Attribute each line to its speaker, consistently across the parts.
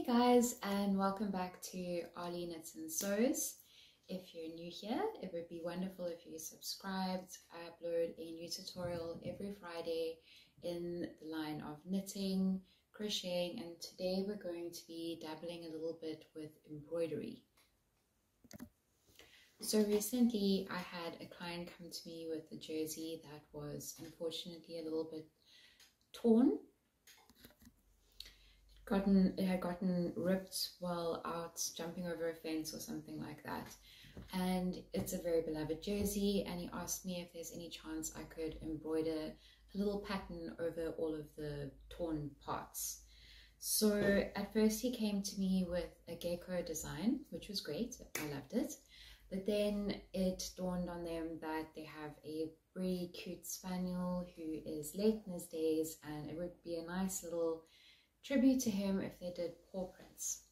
Speaker 1: Hey guys, and welcome back to Arlie Knits and Sews. If you're new here, it would be wonderful if you subscribed. I upload a new tutorial every Friday in the line of knitting, crocheting, and today we're going to be dabbling a little bit with embroidery. So recently I had a client come to me with a jersey that was unfortunately a little bit torn. It had gotten ripped while out jumping over a fence or something like that, and it's a very beloved jersey, and he asked me if there's any chance I could embroider a little pattern over all of the torn parts. So at first he came to me with a gecko design, which was great, I loved it, but then it dawned on them that they have a really cute spaniel who is late in his days, and it would be a nice little tribute to him if they did paw prints.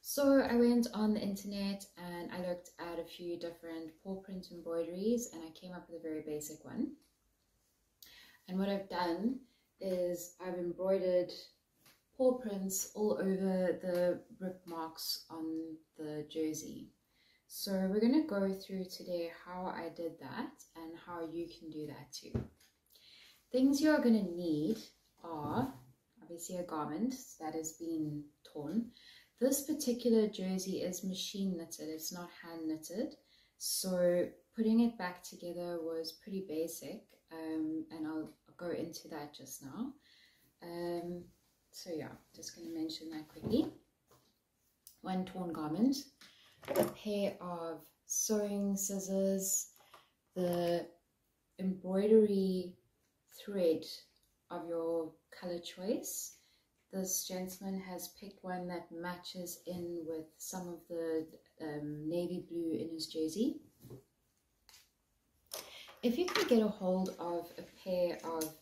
Speaker 1: So I went on the internet and I looked at a few different paw print embroideries, and I came up with a very basic one. And what I've done is I've embroidered paw prints all over the rip marks on the jersey. So we're going to go through today how I did that and how you can do that too. Things you are going to need are obviously a garment that has been torn. This particular jersey is machine knitted, it's not hand knitted, so putting it back together was pretty basic, and I'll go into that just now. So yeah, just going to mention that quickly. One torn garment, a pair of sewing scissors, the embroidery thread of your color choice. This gentleman has picked one that matches in with some of the navy blue in his jersey. If you can get a hold of a pair of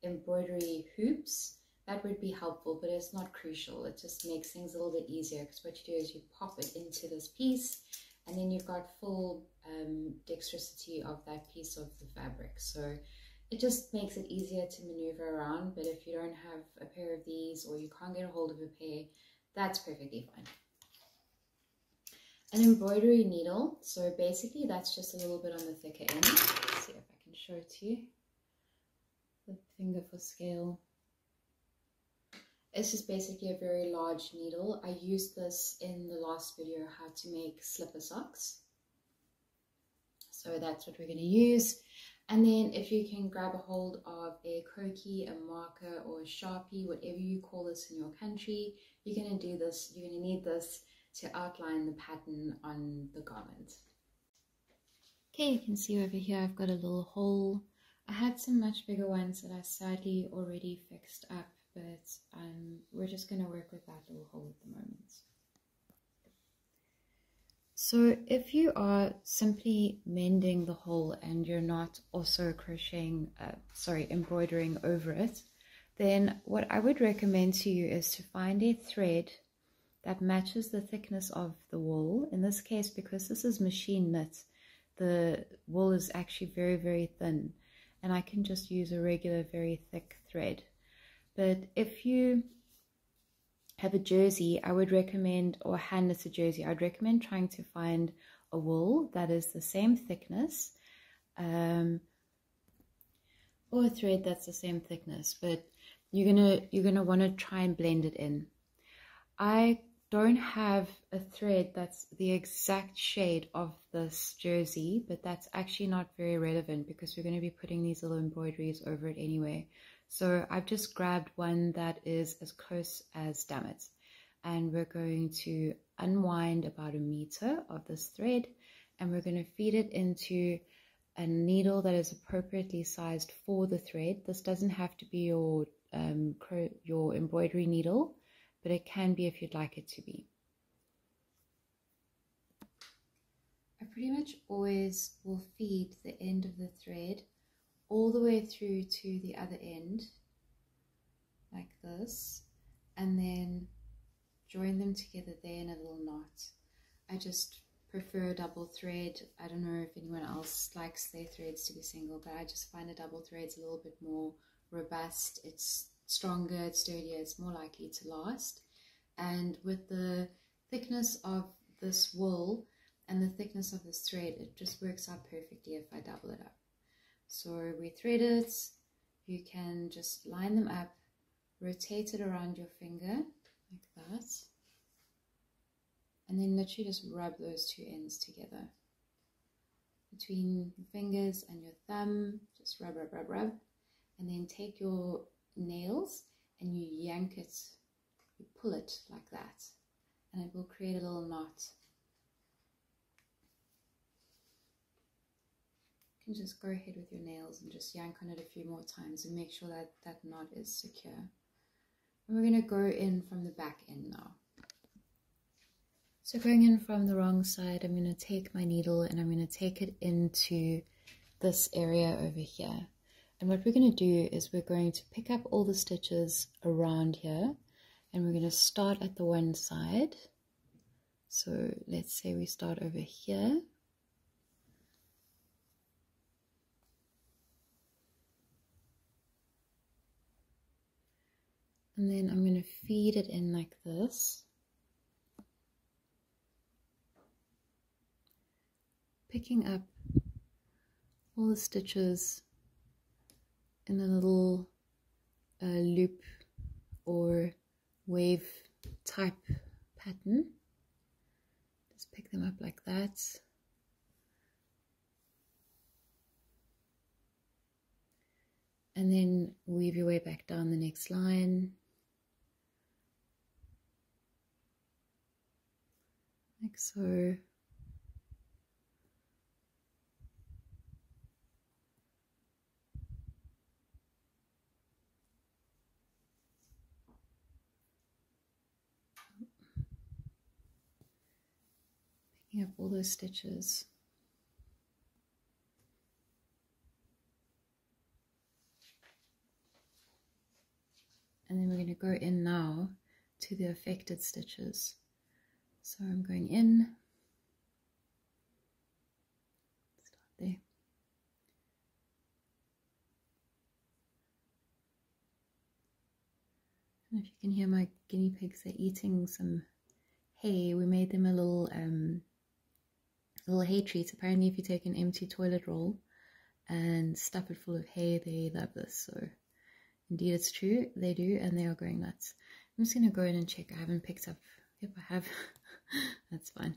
Speaker 1: embroidery hoops, that would be helpful, but it's not crucial. It just makes things a little bit easier, because what you do is you pop it into this piece and then you've got full dexterity of that piece of the fabric. So it just makes it easier to maneuver around, but if you don't have a pair of these or you can't get a hold of a pair, that's perfectly fine. An embroidery needle, so basically that's just a little bit on the thicker end. Let's see if I can show it to you. The finger for scale. It's just basically a very large needle. I used this in the last video, how to make slipper socks. So that's what we're going to use. And then if you can grab a hold of a Koki, a marker, or a Sharpie, whatever you call this in your country, you're going to do this, you're going to need this to outline the pattern on the garment. Okay, you can see over here I've got a little hole. I had some much bigger ones that I sadly already fixed up, but we're just going to work with that little hole at the moment. So if you are simply mending the hole and you're not also embroidering over it, then what I would recommend to you is to find a thread that matches the thickness of the wool. In this case, because this is machine knit, the wool is actually very, very thin, and I can just use a regular, very thick thread. But if you have a jersey, I would recommend, or hand knitted jersey, I would recommend trying to find a wool that is the same thickness, or a thread that's the same thickness, but you're gonna want to try and blend it in. I don't have a thread that's the exact shade of this jersey, but that's actually not very relevant because we're going to be putting these little embroideries over it anyway. So I've just grabbed one that is as close as Dammit, and we're going to unwind about 1 meter of this thread, and we're going to feed it into a needle that is appropriately sized for the thread. This doesn't have to be your embroidery needle, but it can be if you'd like it to be. I pretty much always will feed the end of the thread all the way through to the other end, like this, and then join them together there in a little knot. I just prefer a double thread. I don't know if anyone else likes their threads to be single, but I just find a double thread's a little bit more robust. It's stronger, it's sturdier, it's more likely to last. and with the thickness of this wool and the thickness of this thread, it just works out perfectly if I double it up. So we thread it, you can just line them up, rotate it around your finger like that, and then literally just rub those two ends together. Between your fingers and your thumb, just rub, rub, rub, rub, and then take your nails and you yank it, you pull it like that, and it will create a little knot. You can just go ahead with your nails and just yank on it a few more times and make sure that that knot is secure. And we're going to go in from the back end now. So going in from the wrong side, I'm going to take my needle and I'm going to take it into this area over here. And what we're going to do is we're going to pick up all the stitches around here and we're going to start at the one side. So let's say we start over here. And then I'm going to feed it in like this. Picking up all the stitches in a little loop or wave type pattern. Just pick them up like that. And then weave your way back down the next line. Like so. Picking up all those stitches. And then we're going to go in now to the affected stitches. So I'm going in, start there. I don't know if you can hear my guinea pigs, they're eating some hay. We made them a little hay treat. Apparently if you take an empty toilet roll and stuff it full of hay, they love this. So indeed it's true, they do, and they are going nuts. I'm just going to go in and check. I haven't picked up. Yep, I have. That's fine.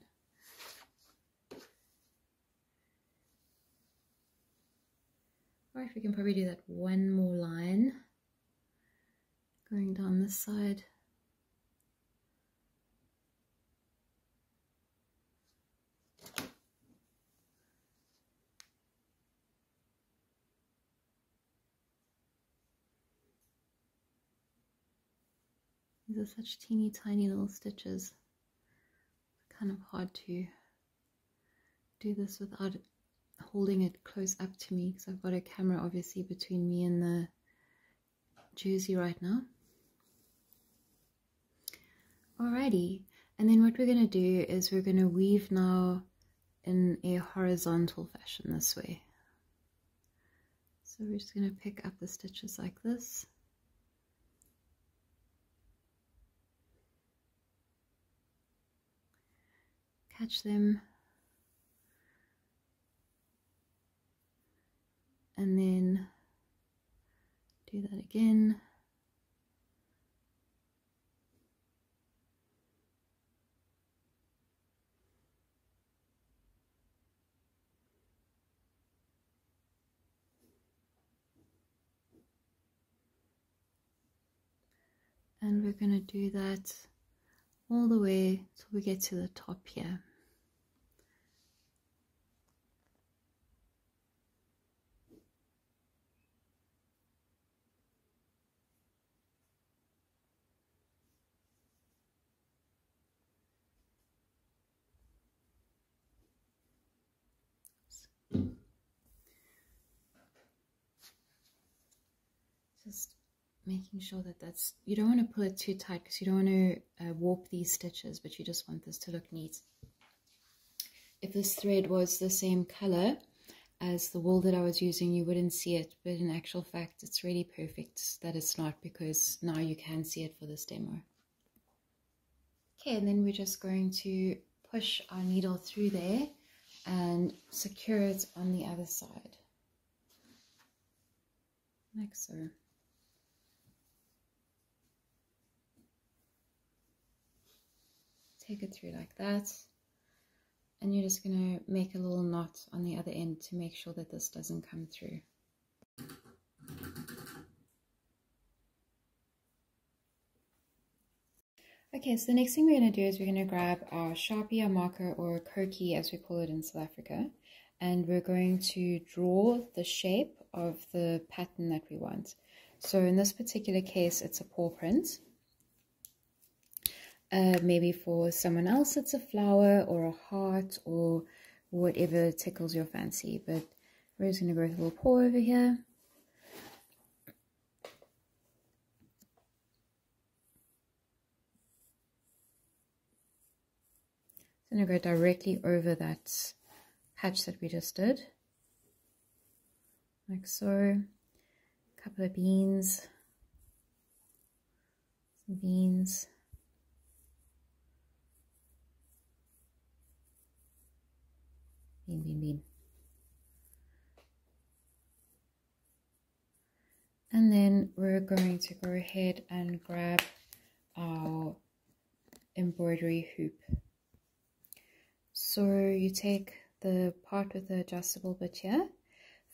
Speaker 1: Alright, we can probably do that one more line. Going down this side. These are such teeny tiny little stitches. It's kind of hard to do this without holding it close up to me because I've got a camera obviously between me and the jersey right now. Alrighty, and then what we're going to do is we're going to weave now in a horizontal fashion this way. So we're just going to pick up the stitches like this. Catch them, and then do that again. And we're going to do that all the way till we get to the top here. Just making sure that that's, you don't want to pull it too tight because you don't want to warp these stitches, but you just want this to look neat. If this thread was the same color as the wool that I was using, you wouldn't see it, but in actual fact it's really perfect that it's not, because now you can see it for this demo. Okay, and then we're just going to push our needle through there and secure it on the other side, like so. Take it through like that, and you're just going to make a little knot on the other end to make sure that this doesn't come through. Okay, so the next thing we're going to do is we're going to grab our Sharpie, our marker, or a Koki as we call it in South Africa, and we're going to draw the shape of the pattern that we want. So in this particular case, it's a paw print. Maybe for someone else it's a flower or a heart or whatever tickles your fancy, but we're just going to go with a little paw over here. I'm going to go directly over that patch that we just did, like so. A couple of beans, some beans, bean. And then we're going to go ahead and grab our embroidery hoop. So you take the part with the adjustable bit here.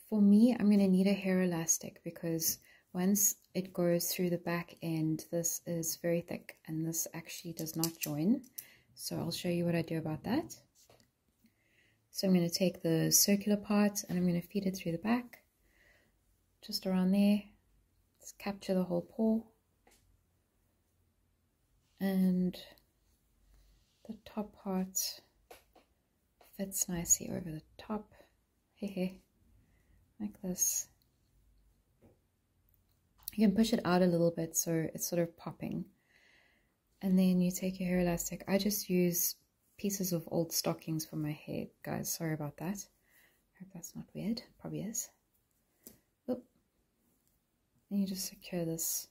Speaker 1: For me, I'm going to need a hair elastic because once it goes through the back end, this is very thick and this actually does not join. So I'll show you what I do about that. So I'm going to take the circular part and I'm going to feed it through the back, just around there. Let's capture the whole paw. And the top part fits nicely over the top, like this. You can push it out a little bit so it's sort of popping. And then you take your hair elastic. I just use pieces of old stockings for my hair, guys. Sorry about that. Hope that's not weird. Probably is. Oop. And you just secure this.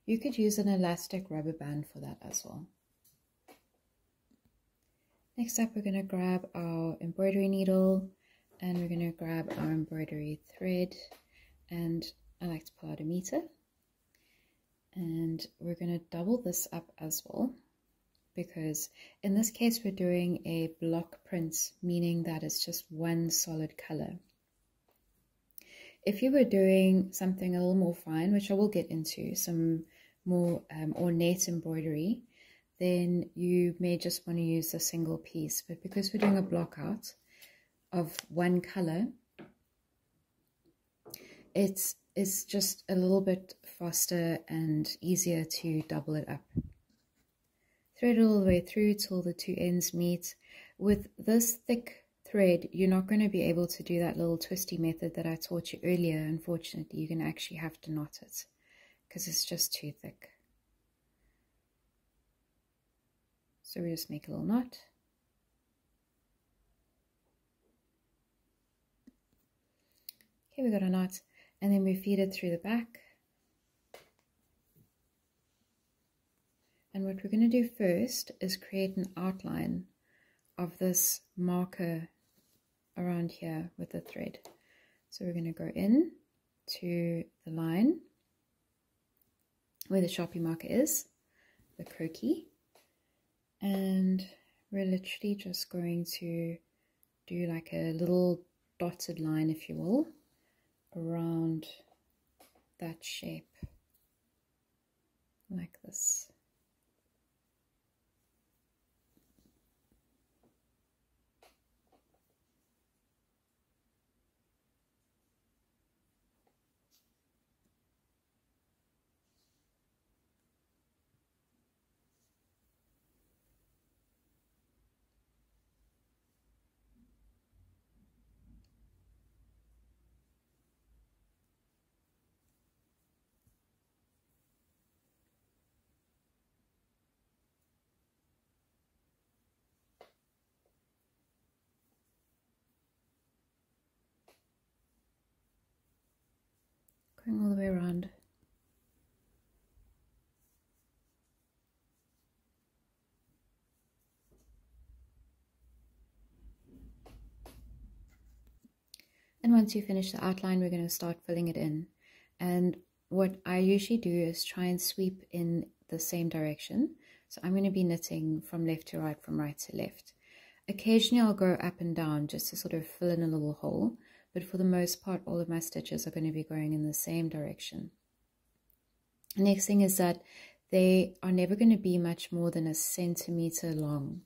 Speaker 1: You could use an elastic rubber band for that as well. Next up, we're going to grab our embroidery needle and we're going to grab our embroidery thread, and I like to pull out a meter, and we're going to double this up as well, because in this case we're doing a block print, meaning that it's just one solid color. If you were doing something a little more fine, which I will get into, some more ornate embroidery, then you may just want to use a single piece. But because we're doing a block out of one color, it's just a little bit faster and easier to double it up. Thread it all the way through till the two ends meet. With this thick thread, you're not going to be able to do that little twisty method that I taught you earlier. Unfortunately, you're going to actually have to knot it because it's just too thick. So we just make a little knot. Okay, we got a knot, and then we feed it through the back. And what we're going to do first is create an outline of this marker around here with the thread. So we're going to go in to the line where the Sharpie marker is, the Koki, and we're literally just going to do like a little dotted line, if you will, around that shape, like this. Then once you finish the outline, we're going to start filling it in. And what I usually do is try and sweep in the same direction. So I'm going to be knitting from left to right, from right to left. Occasionally I'll go up and down just to sort of fill in a little hole, but for the most part all of my stitches are going to be going in the same direction. The next thing is that they are never going to be much more than 1 centimeter long.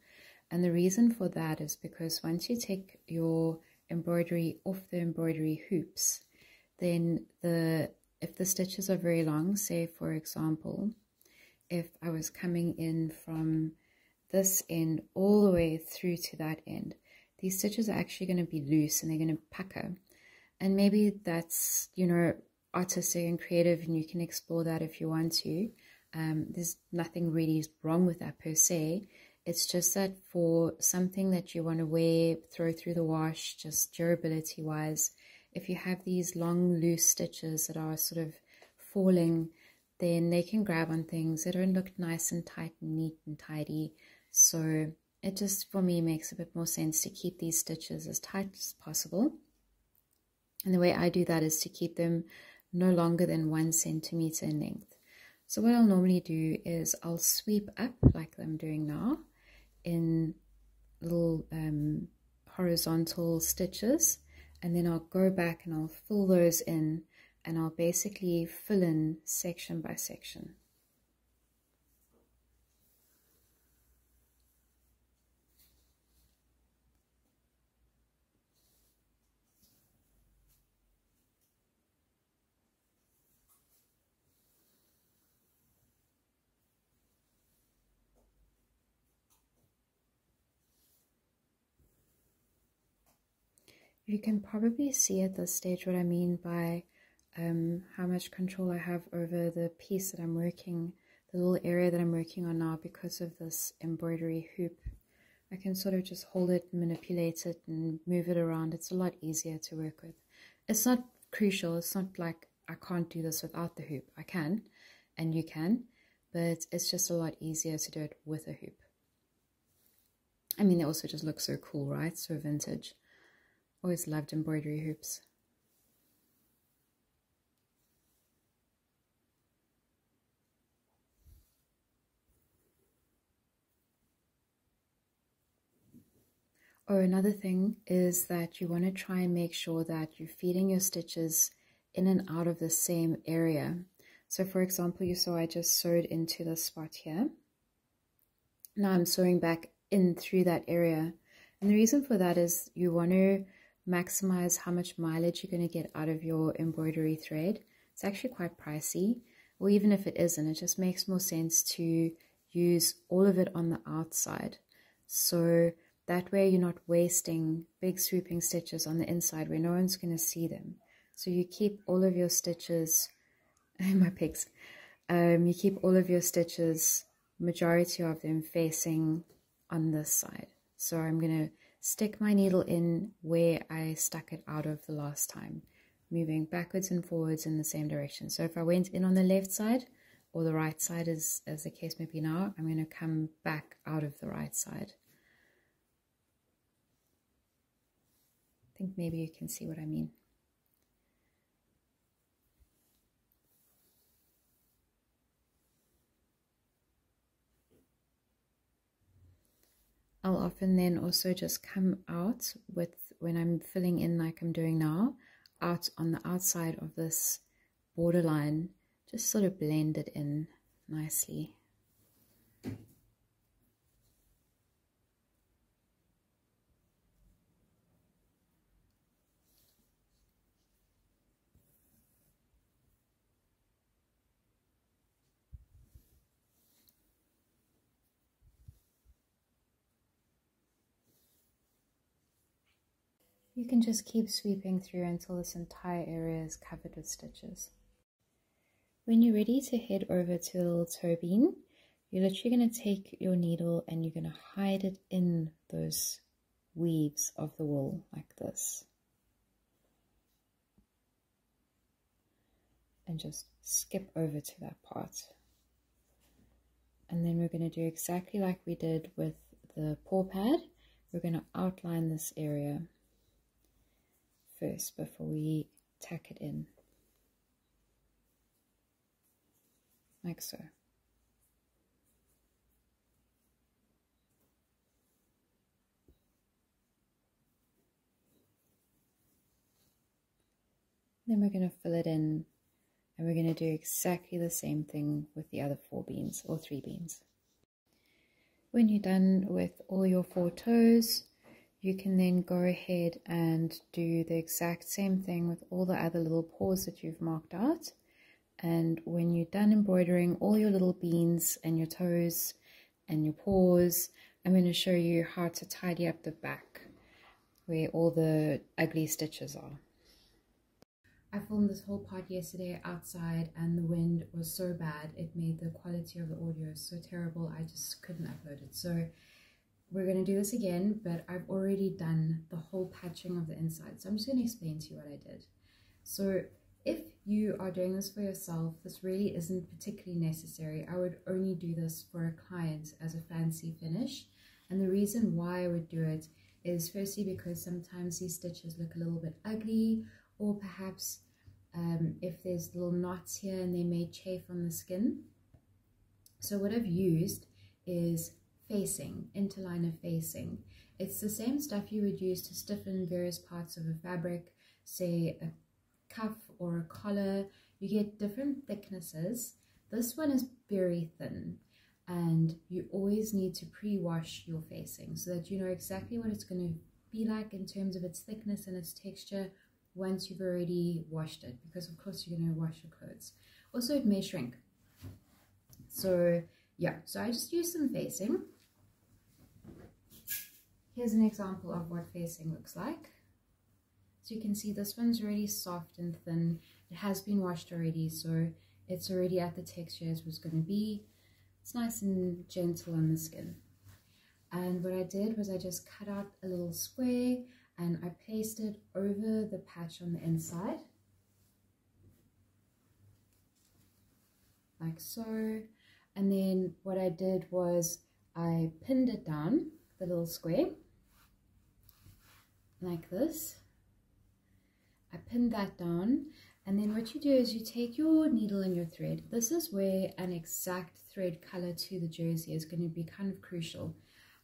Speaker 1: And the reason for that is because once you take your embroidery off the embroidery hoops, then if the stitches are very long, say for example, if I was coming in from this end all the way through to that end, these stitches are actually going to be loose and they're going to pucker. And maybe that's, you know, artistic and creative, and you can explore that if you want to. There's nothing really wrong with that per se. It's just that for something that you want to wear, throw through the wash, just durability wise, if you have these long loose stitches that are sort of falling, then they can grab on things. They don't look nice and tight and neat and tidy. So it just, for me, makes a bit more sense to keep these stitches as tight as possible. And the way I do that is to keep them no longer than 1 centimeter in length. So what I'll normally do is I'll sweep up like I'm doing now in little horizontal stitches, and then I'll go back and I'll fill those in, and I'll basically fill in section by section. You can probably see at this stage what I mean by how much control I have over the piece that I'm working, the little area that I'm working on now, because of this embroidery hoop. I can sort of just hold it, manipulate it, and move it around. It's a lot easier to work with. It's not crucial. It's not like I can't do this without the hoop. I can, and you can, but it's just a lot easier to do it with a hoop. I mean, they also just look so cool, right? So vintage. Always loved embroidery hoops. Oh, another thing is that you want to try and make sure that you're feeding your stitches in and out of the same area. So for example, you saw I just sewed into this spot here. Now I'm sewing back in through that area. And the reason for that is you want to maximize how much mileage you're going to get out of your embroidery thread. It's actually quite pricey, or even if it isn't, it just makes more sense to use all of it on the outside. So that way you're not wasting big swooping stitches on the inside where no one's going to see them. So you keep all of your stitches, my pigs, you keep all of your stitches, majority of them facing on this side. So I'm going to stick my needle in where I stuck it out of the last time, moving backwards and forwards in the same direction. So if I went in on the left side or the right side, as the case may be now, I'm going to come back out of the right side. I think maybe you can see what I mean. I'll often then also just come out with, when I'm filling in like I'm doing now, out on the outside of this borderline, just sort of blend it in nicely. You can just keep sweeping through until this entire area is covered with stitches. When you're ready to head over to the little toe bean, you're literally going to take your needle and you're going to hide it in those weaves of the wool like this. And just skip over to that part. And then we're going to do exactly like we did with the paw pad. We're going to outline this area first before we tack it in, like so. Then we're going to fill it in, and we're going to do exactly the same thing with the other 4 beans or 3 beans. When you're done with all your 4 toes, you can then go ahead and do the exact same thing with all the other little paws that you've marked out. And when you're done embroidering all your little beans and your toes and your paws, I'm going to show you how to tidy up the back where all the ugly stitches are. I filmed this whole part yesterday outside, and the wind was so bad it made the quality of the audio so terrible I just couldn't upload it. So we're going to do this again, but I've already done the whole patching of the inside, so I'm just going to explain to you what I did. So if you are doing this for yourself, this really isn't particularly necessary. I would only do this for a client as a fancy finish, and the reason why I would do it is firstly because sometimes these stitches look a little bit ugly, or perhaps if there's little knots here and they may chafe on the skin. So what I've used is facing, interliner facing. It's the same stuff you would use to stiffen various parts of a fabric, say a cuff or a collar. You get different thicknesses. This one is very thin, and you always need to pre-wash your facing so that you know exactly what it's going to be like in terms of its thickness and its texture once you've already washed it, because of course you're going to wash your clothes. Also, it may shrink. So yeah, so I just used some facing. Here's an example of what facing looks like. So you can see this one's really soft and thin. It has been washed already, so it's already at the texture as it was going to be. It's nice and gentle on the skin. And what I did was I just cut out a little square and I placed it over the patch on the inside, like so. And then what I did was I pinned it down, the little square, like this. I pinned that down, and then what you do is you take your needle and your thread. This is where an exact thread color to the jersey is going to be kind of crucial.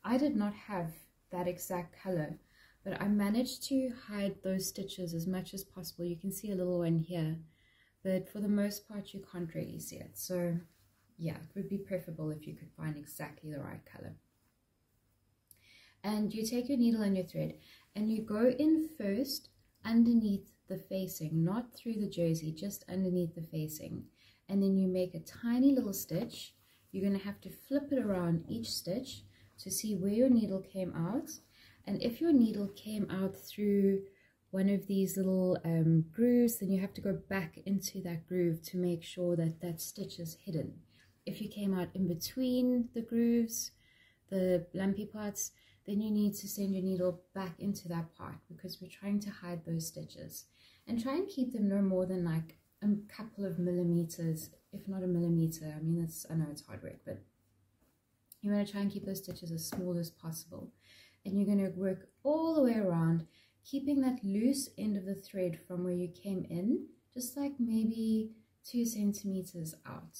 Speaker 1: I did not have that exact color, but I managed to hide those stitches as much as possible. You can see a little one here, but for the most part you can't really see it. So yeah, it would be preferable if you could find exactly the right color. And you take your needle and your thread and you go in first underneath the facing, not through the jersey, just underneath the facing. And then you make a tiny little stitch. You're going to have to flip it around each stitch to see where your needle came out. And if your needle came out through one of these little grooves, then you have to go back into that groove to make sure that that stitch is hidden. If you came out in between the grooves, the lumpy parts, then you need to send your needle back into that part, because we're trying to hide those stitches. And try and keep them no more than like a couple of millimeters, if not a millimeter. I mean, I know it's hard work, but you want to try and keep those stitches as small as possible. And you're going to work all the way around, keeping that loose end of the thread from where you came in, just like maybe 2 centimeters out.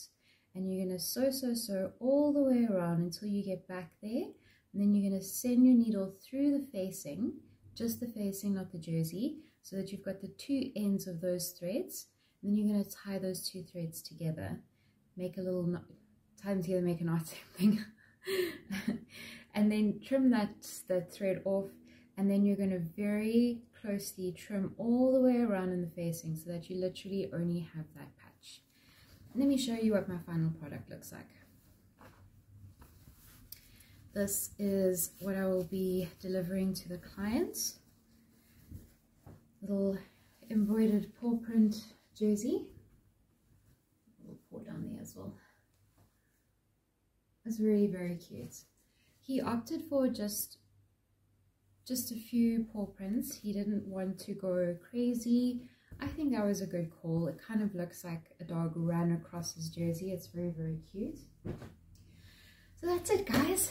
Speaker 1: And you're going to sew all the way around until you get back there. And then you're going to send your needle through the facing, just the facing, not the jersey, so that you've got the 2 ends of those threads. And then you're going to tie those 2 threads together, make a little knot, tie them together, make a knot, same thing. And then trim that thread off, and then you're going to very closely trim all the way around in the facing so that you literally only have that patch. And let me show you what my final product looks like. This is what I will be delivering to the client. Little embroidered paw print jersey. A little paw down there as well. It's really very cute. He opted for just a few paw prints. He didn't want to go crazy. I think that was a good call. It kind of looks like a dog ran across his jersey. It's very, very cute. So that's it, guys.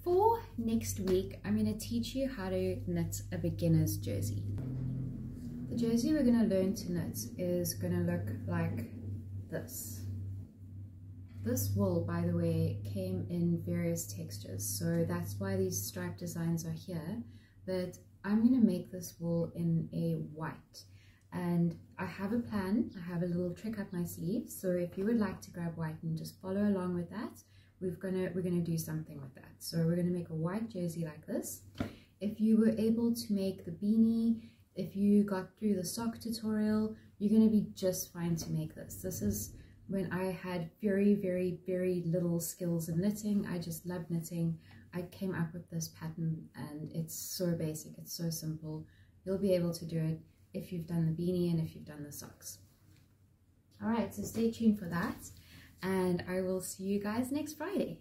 Speaker 1: For next week, I'm going to teach you how to knit a beginner's jersey. The jersey we're going to learn to knit is going to look like this. This wool, by the way, came in various textures, so that's why these stripe designs are here, but I'm going to make this wool in a white, and I have a plan. I have a little trick up my sleeve, so if you would like to grab white and just follow along with that, we're gonna do something with that. So we're going to make a white jersey like this. If you were able to make the beanie, if you got through the sock tutorial, you're going to be just fine to make this. This is when I had very, very, very little skills in knitting. I just loved knitting. I came up with this pattern and it's so basic, it's so simple. You'll be able to do it if you've done the beanie and if you've done the socks. Alright, so stay tuned for that, and I will see you guys next Friday.